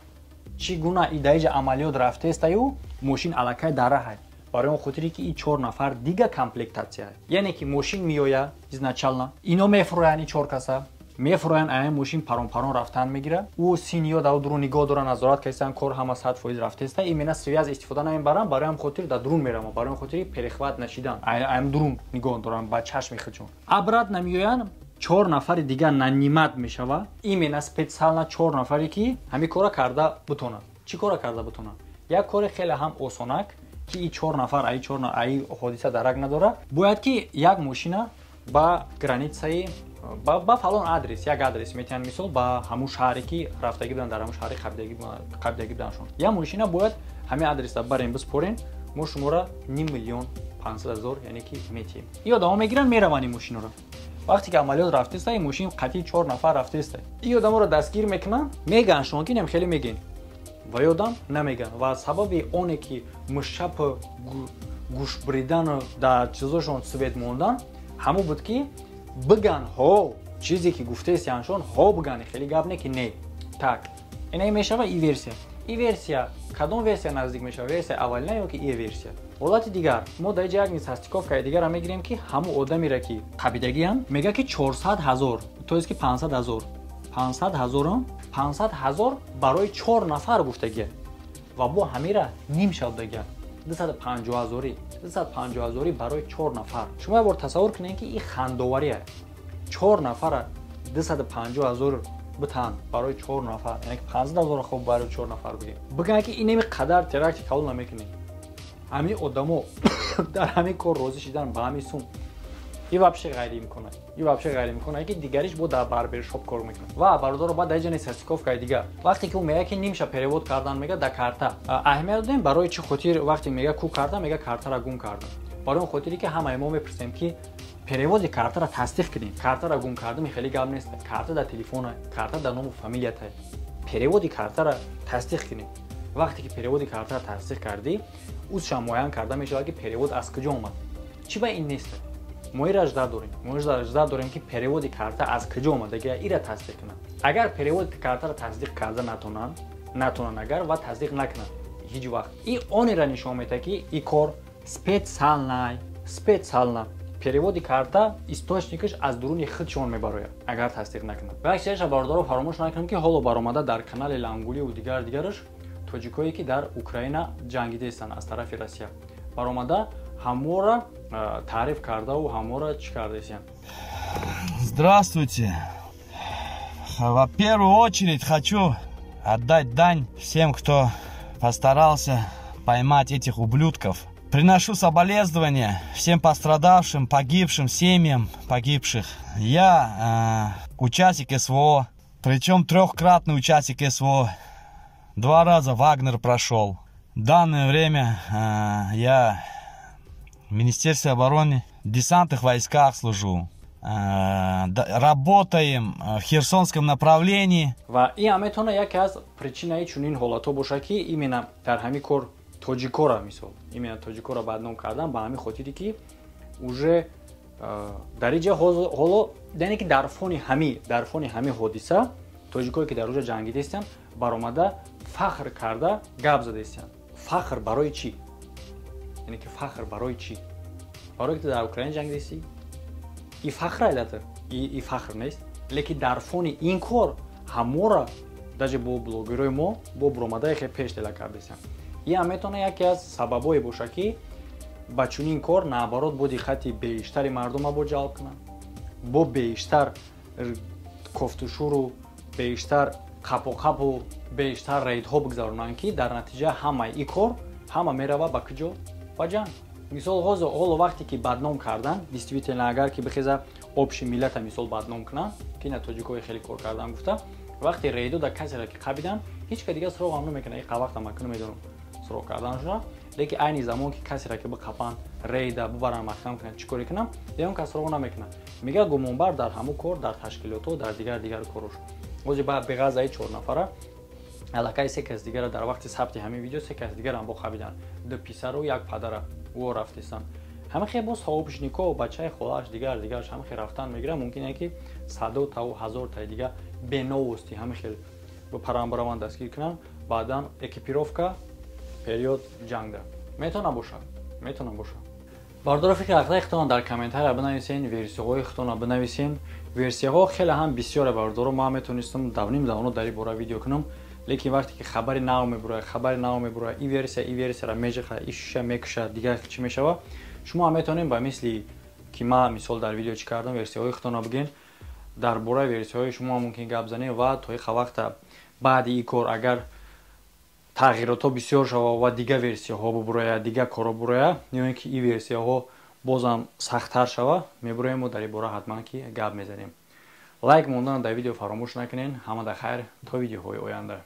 чӣ гуна идаиҷа амалиёт рафтаистаю мошин аллакай дар раҳ барои он хотире ки и 4 нафар дига комплектатсия яъне ки мошин меояд изначально ино мефуроянд и 4 каса мефуроянд аян мошин парон рафтан мегира у синьё да дурун нигоҳ дора назорат касидан кор ҳама 100% рафтаиста имена связ истифода намебарам барои ҳам хотир да дурун мерам барои он хотири перехват нашидан аян дурун нигоҳ дорам ба чашми худшон обратно меоянд 4 нафари дигар нанимат мешава имена специально 4 нафаре ки ҳамин кора карда бутонанд чӣ кора карда бутонанд як кори хеле ҳам осонак ки и 4 нафар аи ҳодиса дарак надора бояд ки як мошина ба границаи ба фалон адрес як адрес метиҳанд мисол ба ҳамун шаҳре ки рафтагӣ буданд дар ҳамун шаҳри қабидагӣ буданшон як мошина бояд ҳамин адреса барем биспорем мо шуморо 1 миллион 500 000 яъне ки метиҳем и одамо мегиранд мераванд ин мошиноро вақте ки амалиёт рафтаиста ин мошин қатъи 4 нафар рафтаиста и одаморо дастгир мекунанд мегӯянд шумо ки нем хеле мегӯед ва ёдам намегӯянд ва сабаби оне ки мушап гӯшбридану дар чизошон свет мондан ҳамон буд ки биган ҳо чизе ки гуфтаистианшон ҳо биган хеле гап не ки не так ина мешава и версия кадом версия наздик мешава версия аввалина ё ки и версия ҳолати дигар мо дар ҷа як низ ҳастиковкаи дигара мегирем ки ҳамон одамеро ки қабидагиянд мега ки 400 000 то есть ки 500 000 500 000 барои 4 нафар гуфтагия ва бо ҳамира ним шавдагия 250 000 барои 4 нафар шумо ябор тасаввур кунед ки ин хандовария 4 нафара 250 000 битан барои 4 нафар яъне 50 000 хоб барои 4 нафар бигӯянд ки ин неми қадар теракти қабул намекунед ҳамин одамо дар ҳамин кор розӣ шидан ба ҳамин сум и вообще ғайриимкона ки дигариш бо дар барбершоп кор мекунад ва бародаро баъд дар ҷани састиковкаи дигар вақте ки ӯ мега ки нимша перевод кардан мега да карта аҳамият додем барои чӣ хотир вақте мега ку карда мега картара гум карда барои он хотире ки ҳамаи мо мепурсем ки переводи картара тасдиқ кунем картара гум кардами хеле гап нест карта дар телефона карта дар ному фамилията переводи картара тасдиқ кунем вақте ки переводи картара тасдиқ кардӣ ӯзшам муайян карда мешавад ки перевод аз куҷо омад чӣ ба ин нест мо ира ажда дорем ки переводи карта аз куҷо омадагия ира тасдиқ кунад агар переводи картара тасдиқ карда натонанд агар ва тасдиқ накунанд ҳеҷ вақт и онеро нишон медиҳад ки и кор специально переводи карта источникаш аз дуруни худшон мебарояд агар тасдиқ накунанд ва аксарияш бародаро фаромӯш накунем ки ҳоло баромада дар канали лангулию дигараш тоҷикое ки дар Украина ҷангидаистанд аз тарафи Россия баромада ҳамора таъриф кардаву ҳамора чӣ кардаистанд. Здравствуйте. В первую очередь хочу отдать дань всем, кто постарался поймать этих ублюдков. Приношу соболезнования всем пострадавшим, погибшим, семьям погибших. Я участник СВО, причем трехкратный участник СВО. 2 раза Вагнер прошел. В данное время я в Министерстве обороны, в десантных войсках служу. Работаем в Херсонском направлении. ва ин аметона яке аз причинаи чунин ҳолато боша ки имена дар ҳамин кор тоҷикора мисол имена тоҷикора бадном кардан ба ҳамин хотире ки уже дар инҷа ҳоло яъне ки дар фони ҳамин ҳодиса тоҷикое ки дар оҷа ҷангидастанд баромада фахр карда гап задастанд. Фахр барои чӣ? Яъне ки фахр барои чӣ? барое ки ту дар Украина ҷангидастӣ? И фахр албатта, и фахр нест. Лекин дар фони ин кор ҳамора даже бо блогерои мо бо буромадаи хеле пеш дела кардастанд. Ин ҳам метавонад яке аз сабабое боша ки ба чунин кор наоборот бо диққати бештари мардума бо ҷалб кунанд, бо бештар кофтушуру, бештар қапоқапу, бештар рейдҳо бигзаронанд ки дар натиҷа ҳамаи ин кор ҳама мерава ба куҷо? Ба ҷанг. мисол ҳоло вақте ки бадном кардан действительно агар ки бихеза обши миллата мисол бадном кунанд ки на тоҷикои хеле кор кардан гуфта вақте рейдо да касеро ки қабидан ҳеч ка дигар суроғ ҳам намекунад. ин вақта макуну медонам суроғ карданашона, лекин айни замон ки касеро ки биқапанд рейда бибаранд маҳкам кунанд чӣ коре кунанд деям кас суроғ намекунад. мегӯяд гумонбар дар ҳамун кор дар ташкилото дар дигар корош ози ба беғазаи 4 нафара аллакай 3 кас дигара дар вақти сабти ҳамин видео 3 кас дигарам бо қабидан 2 писару 1 падара о рафтестан ҳама хе бо соҳибшнико бачаи холаш дигараш ҳама хе рафтан мегирам мумкин ки 100 та 1000 та дига беновости ҳама хе бо парамбараван дастгир кунанд баъдан экипировка период ҷангда метавона боша. бардора фикри ақтаихтон дар комментария бинависен, версияҳои хтона бинависен. версияҳо хеле ҳам бисёре бардора ма метавонистам давно дар ин бора видео кунам, лекин вақте ки хабари нав мебурояд ин версияра межиха ин шиша мекуша дигар чӣ мешава шумо ҳам метавонем ба мисли ки ма мисол дар видео чӣ кардам версияҳои хтона бигӯен дар бораи версияҳои шумо мумкин гап занем ва то иха вақта баъди ин кор агар тағйиротҳо бисёр шава ва дигар версияҳо бубурояд дигар корҳо бубурояд ё ин ки ин версияҳо бозам сахттар шава мебуроем мо дар ин бора ҳатман ки гап мезанем. лайк мондан дар видео фаромӯш накунед. ҳамада хайр то видеоҳои оянда.